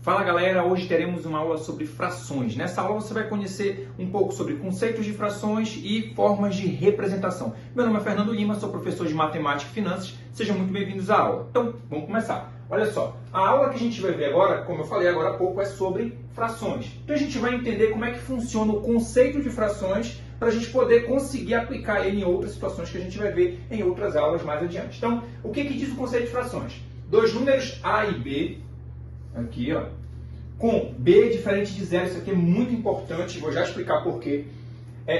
Fala galera, hoje teremos uma aula sobre frações. Nessa aula você vai conhecer um pouco sobre conceitos de frações e formas de representação. Meu nome é Fernando Lima, sou professor de Matemática e Finanças. Sejam muito bem-vindos à aula. Então, vamos começar. Olha só, a aula que a gente vai ver agora, como eu falei agora há pouco, é sobre frações. Então a gente vai entender como é que funciona o conceito de frações para a gente poder conseguir aplicar ele em outras situações que a gente vai ver em outras aulas mais adiante. Então, o que diz o conceito de frações? Dois números A e B, aqui, ó, com B diferente de zero, isso aqui é muito importante, vou já explicar por quê.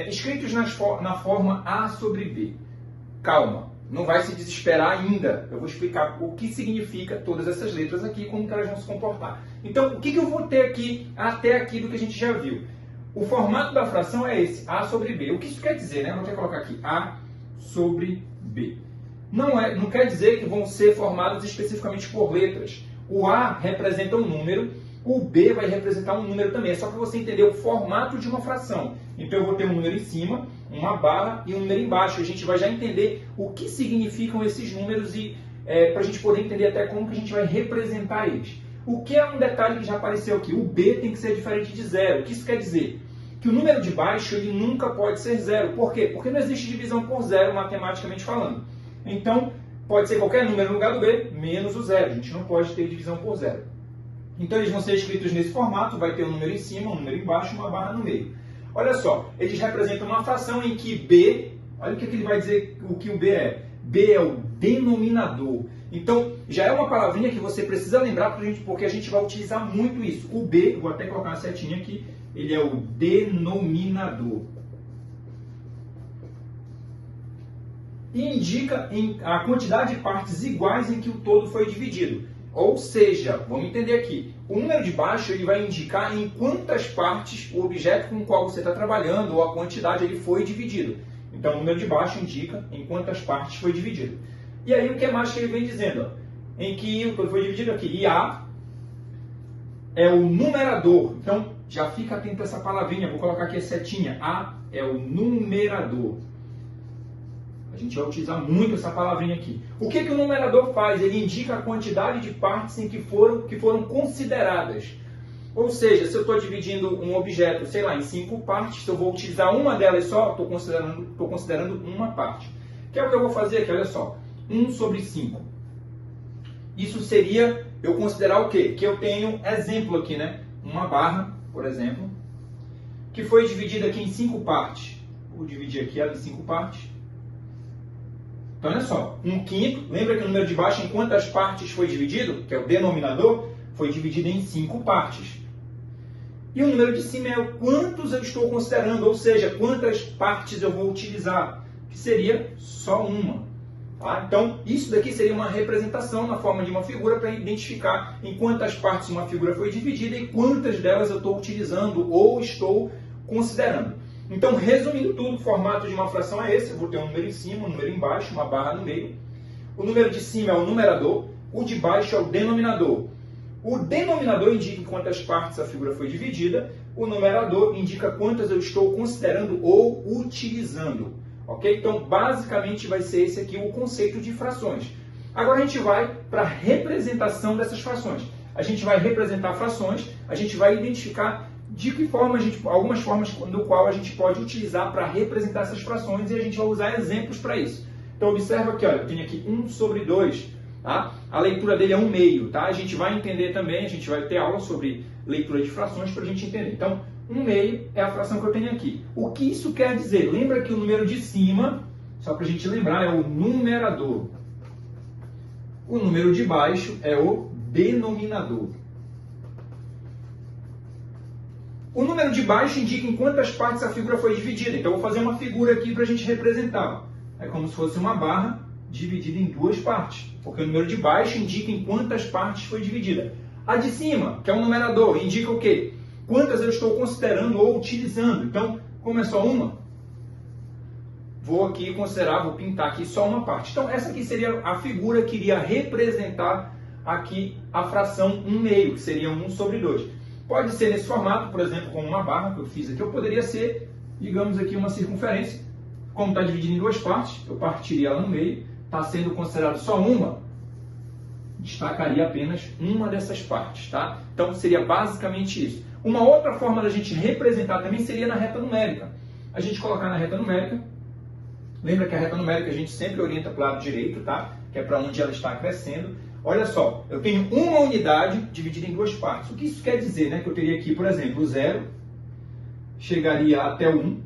Escritos na forma A sobre B. Calma, não vai se desesperar ainda. Eu vou explicar o que significa todas essas letras aqui e como que elas vão se comportar. Então, o que eu vou ter aqui, até aqui do que a gente já viu? O formato da fração é esse, A sobre B. O que isso quer dizer, né? Eu vou ter que colocar aqui, A sobre B. Não quer dizer que vão ser formados especificamente por letras. O A representa um número, o B vai representar um número também. É só para você entender o formato de uma fração. Então eu vou ter um número em cima, uma barra e um número embaixo. A gente vai já entender o que significam esses números e para a gente poder entender até como que a gente vai representar eles. O que é um detalhe que já apareceu aqui? O B tem que ser diferente de zero. O que isso quer dizer? Que o número de baixo ele nunca pode ser zero. Por quê? Porque não existe divisão por zero matematicamente falando. Então, pode ser qualquer número no lugar do B, menos o zero. A gente não pode ter divisão por zero. Então, eles vão ser escritos nesse formato. Vai ter um número em cima, um número embaixo e uma barra no meio. Olha só, eles representam uma fração em que B... Olha o que ele vai dizer o que o B é. B é o denominador. Então, já é uma palavrinha que você precisa lembrar pra gente, porque a gente vai utilizar muito isso. O B, vou até colocar uma setinha aqui, ele é o denominador. E indica a quantidade de partes iguais em que o todo foi dividido. Ou seja, vamos entender aqui, o número de baixo ele vai indicar em quantas partes o objeto com o qual você está trabalhando ou a quantidade ele foi dividido. Então, o número de baixo indica em quantas partes foi dividido. E aí, o que mais que ele vem dizendo? Em que o todo foi dividido aqui. E A é o numerador. Então, já fica atento a essa palavrinha. Vou colocar aqui a setinha. A é o numerador. A gente vai utilizar muito essa palavrinha aqui. O que o numerador faz? Ele indica a quantidade de partes em que foram consideradas. Ou seja, se eu estou dividindo um objeto, sei lá, em 5 partes, se eu vou utilizar uma delas só, estou considerando uma parte. Que é o que eu vou fazer aqui, olha só. 1 sobre 5. Isso seria eu considerar o quê? Que eu tenho exemplo aqui, né? Uma barra, por exemplo, que foi dividida aqui em 5 partes. Vou dividir aqui ela em 5 partes. Então, olha só, 1/5, lembra que o número de baixo em quantas partes foi dividido? Que é o denominador, foi dividido em 5 partes. E o número de cima é o quantos eu estou considerando, ou seja, quantas partes eu vou utilizar, que seria só uma. Tá? Então, isso daqui seria uma representação na forma de uma figura para identificar em quantas partes uma figura foi dividida e quantas delas eu estou utilizando ou estou considerando. Então, resumindo tudo, o formato de uma fração é esse. Eu vou ter um número em cima, um número embaixo, uma barra no meio. O número de cima é o numerador, o de baixo é o denominador. O denominador indica em quantas partes a figura foi dividida, o numerador indica quantas eu estou considerando ou utilizando. Ok? Então, basicamente, vai ser esse aqui o conceito de frações. Agora, a gente vai para a representação dessas frações. A gente vai representar frações, a gente vai identificar de que forma algumas formas no qual a gente pode utilizar para representar essas frações e a gente vai usar exemplos para isso. Então, observa aqui, olha, eu tenho aqui 1 sobre 2. Tá? A leitura dele é 1/2. Tá? A gente vai entender também, a gente vai ter aula sobre leitura de frações para a gente entender. Então, 1/2 é a fração que eu tenho aqui. O que isso quer dizer? Lembra que o número de cima, só para a gente lembrar, é o numerador. O número de baixo é o denominador. O número de baixo indica em quantas partes a figura foi dividida. Então, eu vou fazer uma figura aqui para a gente representar. É como se fosse uma barra dividida em 2 partes. Porque o número de baixo indica em quantas partes foi dividida. A de cima, que é o numerador, indica o quê? Quantas eu estou considerando ou utilizando. Então, como é só uma, vou aqui considerar, vou pintar aqui só uma parte. Então, essa aqui seria a figura que iria representar aqui a fração 1/2, que seria 1 sobre 2. Pode ser nesse formato, por exemplo, com uma barra que eu fiz aqui, ou poderia ser, digamos aqui, uma circunferência. Como está dividido em 2 partes, eu partiria ela no meio, está sendo considerado só uma, destacaria apenas uma dessas partes, tá? Então seria basicamente isso. Uma outra forma da gente representar também seria na reta numérica. A gente colocar na reta numérica, lembra que a reta numérica a gente sempre orienta para o lado direito, tá? Que é para onde ela está crescendo. Olha só, eu tenho uma unidade dividida em duas partes. O que isso quer dizer, né? Que eu teria aqui, por exemplo, o 0 chegaria até o 1.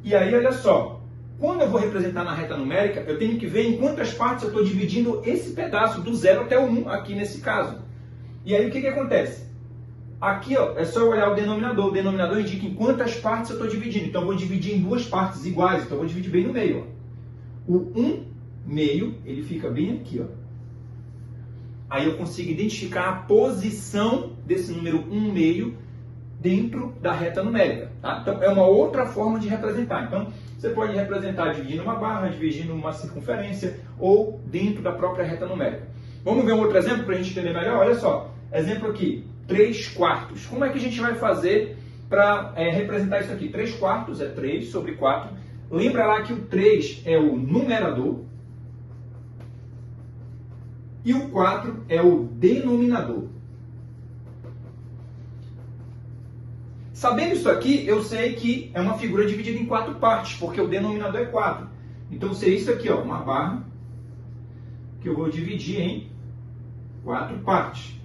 E aí, olha só, quando eu vou representar na reta numérica, eu tenho que ver em quantas partes eu estou dividindo esse pedaço, do 0 até o 1, aqui nesse caso. E aí, o que acontece? Aqui, ó, é só eu olhar o denominador. O denominador indica em quantas partes eu estou dividindo. Então, eu vou dividir em duas partes iguais. Então, eu vou dividir bem no meio. Ó. O 1 meio, ele fica bem aqui, ó. Aí eu consigo identificar a posição desse número 1 meio dentro da reta numérica. Tá? Então, é uma outra forma de representar. Então, você pode representar dividindo uma barra, dividindo uma circunferência ou dentro da própria reta numérica. Vamos ver um outro exemplo para a gente entender melhor? Olha só, exemplo aqui, 3/4. Como é que a gente vai fazer para representar isso aqui? 3/4 é 3 sobre 4. Lembra lá que o 3 é o numerador e o 4 é o denominador. Sabendo isso aqui, eu sei que é uma figura dividida em 4 partes, porque o denominador é 4. Então, seria isso aqui, ó, uma barra que eu vou dividir em 4 partes.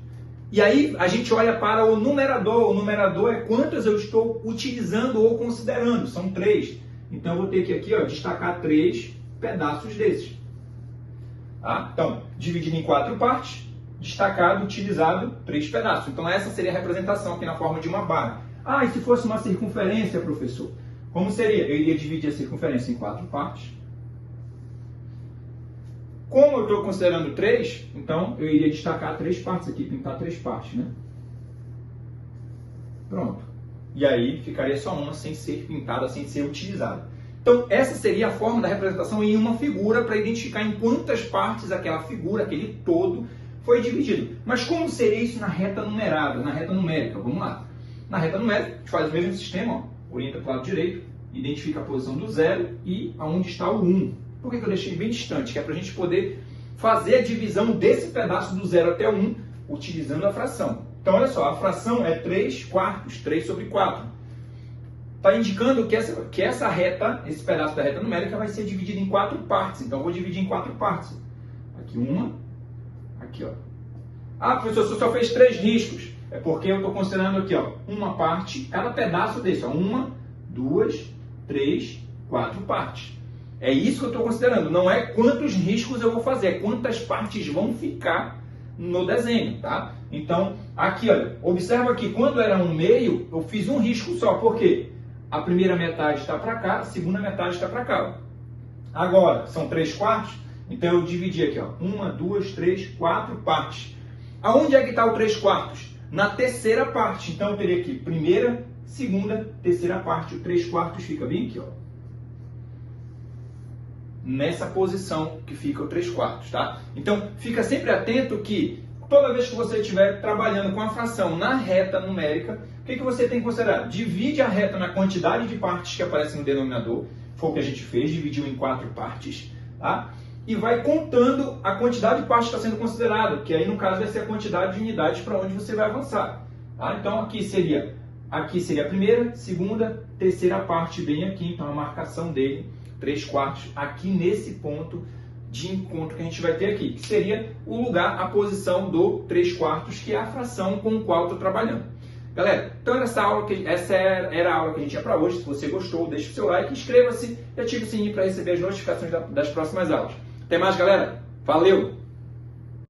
E aí, a gente olha para o numerador. O numerador é quantas eu estou utilizando ou considerando. São 3. Então, eu vou ter que aqui, ó, destacar 3 pedaços desses. Tá? Então, dividido em 4 partes, destacado, utilizado, 3 pedaços. Então, essa seria a representação aqui na forma de uma barra. Ah, e se fosse uma circunferência, professor? Como seria? Eu iria dividir a circunferência em 4 partes. Como eu estou considerando 3, então eu iria destacar 3 partes aqui, pintar 3 partes, né? Pronto. E aí ficaria só uma sem ser pintada, sem ser utilizada. Então, essa seria a forma da representação em uma figura para identificar em quantas partes aquela figura, aquele todo, foi dividido. Mas como seria isso na reta numerada, na reta numérica? Vamos lá. Na reta numérica, a gente faz o mesmo sistema, ó, orienta para o lado direito, identifica a posição do 0 e aonde está o 1. Por que eu deixei bem distante? Que é para a gente poder fazer a divisão desse pedaço do 0 até o 1, utilizando a fração. Então, olha só, a fração é 3/4, 3 sobre 4. Está indicando que essa reta, esse pedaço da reta numérica vai ser dividido em 4 partes. Então, eu vou dividir em 4 partes. Aqui uma, aqui, ó. Ah, professor, você só fez 3 riscos. É porque eu estou considerando aqui, ó, uma parte, cada pedaço desse, ó, 1, 2, 3, 4 partes. É isso que eu estou considerando, não é quantos riscos eu vou fazer, é quantas partes vão ficar no desenho, tá? Então, aqui, olha, observa que quando era 1 meio, eu fiz um risco só, por quê? A primeira metade está para cá, a segunda metade está para cá, ó. Agora, são 3/4, então eu dividi aqui, ó, 1, 2, 3, 4 partes. Aonde é que está o 3/4? Na terceira parte. Então, eu teria aqui primeira, segunda, terceira parte. O 3/4 fica bem aqui, ó. Nessa posição que fica o 3/4, tá? Então, fica sempre atento que toda vez que você estiver trabalhando com a fração na reta numérica, o que você tem que considerar? Divide a reta na quantidade de partes que aparecem no denominador. Foi o que a gente fez, dividiu em 4 partes, tá? E vai contando a quantidade de partes que está sendo considerada, que aí no caso vai ser a quantidade de unidades para onde você vai avançar. Tá? Então aqui seria a primeira, segunda, terceira parte bem aqui, então a marcação dele, 3/4, aqui nesse ponto de encontro que a gente vai ter aqui, que seria o lugar, a posição do 3/4, que é a fração com o qual eu estou trabalhando. Galera, então essa era a aula que a gente tinha para hoje. Se você gostou, deixe o seu like, inscreva-se e ative o sininho para receber as notificações das próximas aulas. Até mais, galera. Valeu!